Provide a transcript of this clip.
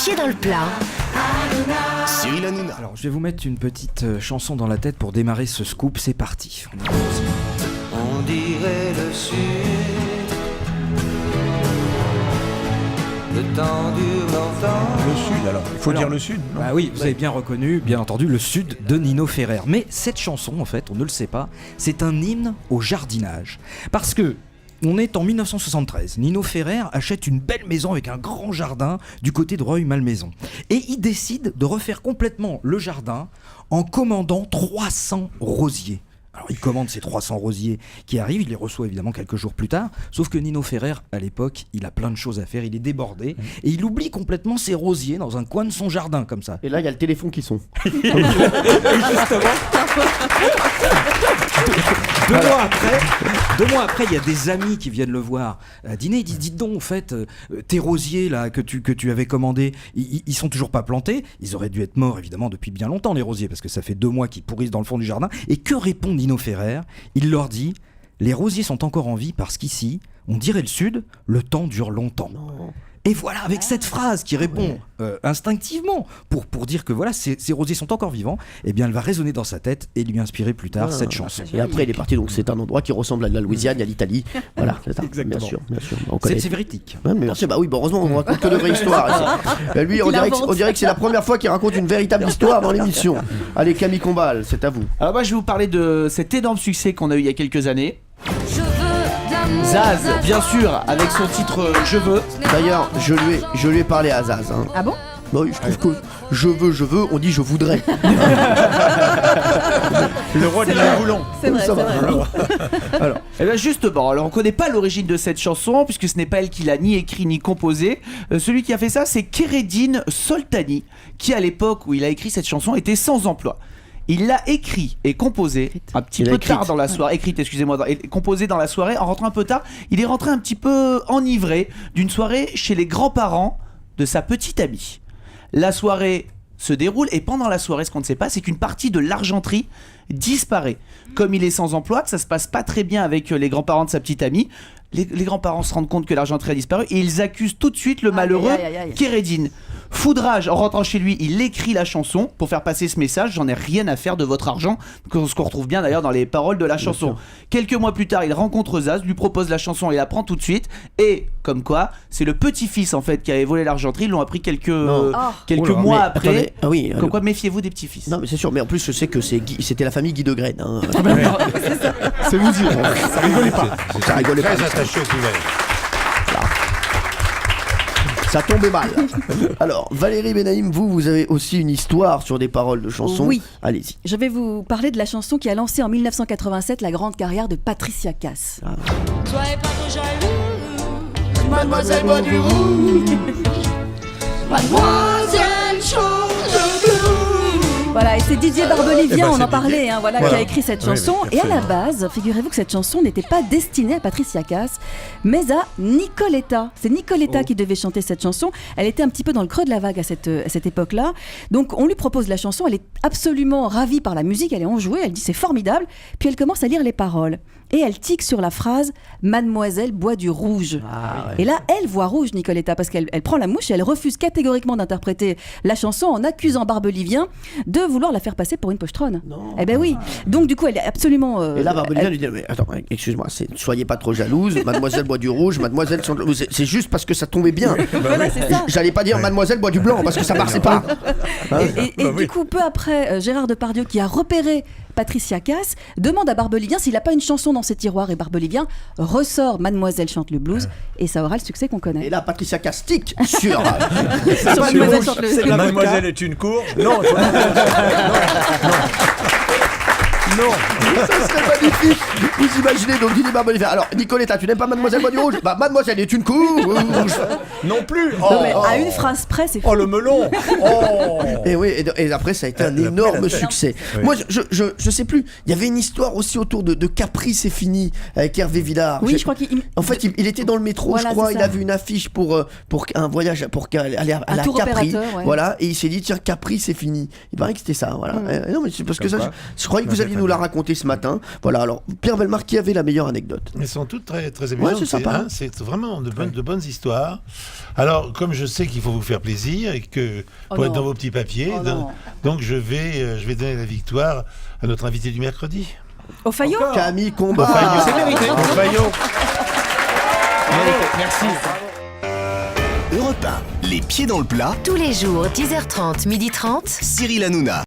Pieds dans le plat. Cyril Hanouna. Alors, je vais vous mettre une petite chanson dans la tête pour démarrer ce scoop. C'est parti. On dirait le sud. Le temps dure longtemps. Le sud alors, il faut dire le sud, non? Bah oui, vous avez bien reconnu, bien entendu, le sud de Nino Ferrer. Mais cette chanson, en fait, on ne le sait pas, c'est un hymne au jardinage. Parce que on est en 1973. Nino Ferrer achète une belle maison avec un grand jardin du côté de Rueil-Malmaison. Et il décide de refaire complètement le jardin en commandant 300 rosiers. Alors il commande ces 300 rosiers qui arrivent, il les reçoit évidemment quelques jours plus tard, sauf que Nino Ferrer, à l'époque, il a plein de choses à faire, il est débordé, et il oublie complètement ses rosiers dans un coin de son jardin, comme ça. Et là, il y a le téléphone qui sonne. Deux mois après, il y a des amis qui viennent le voir à dîner. Ils disent, dites donc, en fait, tes rosiers là que tu avais commandés, ils sont toujours pas plantés. Ils auraient dû être morts évidemment depuis bien longtemps, les rosiers, parce que ça fait 2 mois qu'ils pourrissent dans le fond du jardin. Et que répond Nino Ferrer? Il leur dit, les rosiers sont encore en vie parce qu'ici, on dirait le sud, le temps dure longtemps. Non. Et voilà, avec cette phrase qui répond instinctivement pour dire que voilà, ces rosiers sont encore vivants, eh bien elle va résonner dans sa tête et lui inspirer plus tard cette chanson. Et après, il est parti, donc c'est un endroit qui ressemble à la Louisiane, à l'Italie. Voilà, c'est ça. Exactement. Bien sûr. On connaît. C'est véridique. Ouais, mais merci. Bah oui, heureusement, on raconte que de vraies histoires. Lui, on dirait que c'est la première fois qu'il raconte une véritable histoire dans l'émission. Allez, Camille Combal, c'est à vous. Alors moi je vais vous parler de cet énorme succès qu'on a eu il y a quelques années. Zaz, bien sûr, avec son titre Je veux. D'ailleurs, je lui ai parlé à Zaz. Hein. Ah bon? Bah oui, je trouve que je veux, on dit je voudrais. Le roi de la boulon. C'est vrai, Ça c'est va. vrai. Alors, et bien justement, alors on connaît pas l'origine de cette chanson puisque ce n'est pas elle qui l'a ni écrit ni composé. Celui qui a fait ça, c'est Keredine Soltani, qui à l'époque où il a écrit cette chanson était sans emploi. Il l'a écrit et composé un petit peu tard dans la soirée. Écrite, excusez-moi, et composé dans la soirée en rentrant un peu tard. Il est rentré un petit peu enivré d'une soirée chez les grands-parents de sa petite amie. La soirée se déroule et pendant la soirée, ce qu'on ne sait pas, c'est qu'une partie de l'argenterie disparaît. Comme il est sans emploi, que ça se passe pas très bien avec les grands-parents de sa petite amie, les grands-parents se rendent compte que l'argenterie a disparu et ils accusent tout de suite le malheureux Keredine. Foudrage, en rentrant chez lui, il écrit la chanson pour faire passer ce message: j'en ai rien à faire de votre argent, ce qu'on retrouve bien d'ailleurs dans les paroles de la chanson. Quelques mois plus tard, il rencontre Zaz, lui propose la chanson, il la prend tout de suite, et comme quoi, c'est le petit-fils en fait qui avait volé l'argenterie, ils l'ont appris quelques mois après. Attendez, ah oui, comme quoi, méfiez-vous des petits-fils. Non mais c'est sûr, mais en plus je sais que c'était la famille Guy de Graine. Hein. C'est vous dire. Ça rigolait pas. Ça rigolait pas. Très attaché au couvert. Ça tombait mal. Alors, Valérie Benaïm, vous avez aussi une histoire sur des paroles de chansons. Oui. Allez-y. Je vais vous parler de la chanson qui a lancé en 1987 la grande carrière de Patricia Cass. Soyez pas trop jaloux, mademoiselle bois du rouge, mademoiselle change de blues. Voilà, et c'est Didier Barbelivien, Eh ben, on c'est en parlait, Didier. hein, voilà, Voilà. qui a écrit cette chanson. Oui, et à la absolument. base, figurez-vous que cette chanson n'était pas destinée à Patricia Cass, mais à Nicoletta. C'est Nicoletta qui devait chanter cette chanson. Elle était un petit peu dans le creux de la vague à cette époque-là. Donc on lui propose la chanson, elle est absolument ravie par la musique, elle est enjouée, elle dit c'est formidable. Puis elle commence à lire les paroles. Et elle tique sur la phrase « Mademoiselle boit du rouge ». Et là, elle voit rouge, Nicoletta, parce qu'elle prend la mouche et elle refuse catégoriquement d'interpréter la chanson en accusant Barbelivien de vouloir la faire passer pour une pochetronne. Non. Eh ben oui. Donc du coup, elle est absolument... Et là, Barbelivien lui dit mais attends, excuse-moi, soyez pas trop jalouse, mademoiselle boit du rouge, mademoiselle change de blues. C'est juste parce que ça tombait bien. Voilà, c'est ça. J'allais pas dire mademoiselle boit du blanc parce que ça marchait pas. Et du coup, peu après, Gérard Depardieu, qui a repéré Patricia Cass, demande à Barbelivien s'il n'a pas une chanson dans ses tiroirs, et Barbelivien ressort Mademoiselle chante le blues, et ça aura le succès qu'on connaît. Et là, Patricia Cass tique sur... Sur Mademoiselle chante le blues. Mademoiselle est une courge. Non. Non. Ça serait magnifique. Vous imaginez donc Didier Barbelivien. Alors, Nicoletta, tu n'aimes pas mademoiselle boit du rouge? Bah, mademoiselle est une courge. Non plus. Non, mais à une phrase près, c'est Oh le melon. Oh. Et oui, et après ça a été un énorme succès. Oui. Moi, je sais plus. Il y avait une histoire aussi autour de Capri, c'est fini avec Hervé Villard. Oui, je crois qu'il... En fait, il était dans le métro, Voilà, je crois. c'est Il ça. a vu une affiche pour un voyage, pour aller à la tour Capri. opérateur, ouais. Voilà, et il s'est dit tiens, Capri, c'est fini. Il paraît que c'était ça. Voilà. Non, mais c'est parce que ça, je croyais que vous aviez nous l'a raconté ce matin. Voilà, alors Pierre Bellemare, qui avait la meilleure anecdote? Elles sont toutes très, très émouvantes. c'est sympa. C'est vraiment de bonnes histoires. Alors, comme je sais qu'il faut vous faire plaisir et que pour être dans vos petits papiers, donc je vais donner la victoire à notre invité du mercredi. Au Fayot. Camille Combal. C'est mérité. Merci. Europe 1, les pieds dans le plat. Tous les jours, 10h30, 12h30. Cyril Hanouna.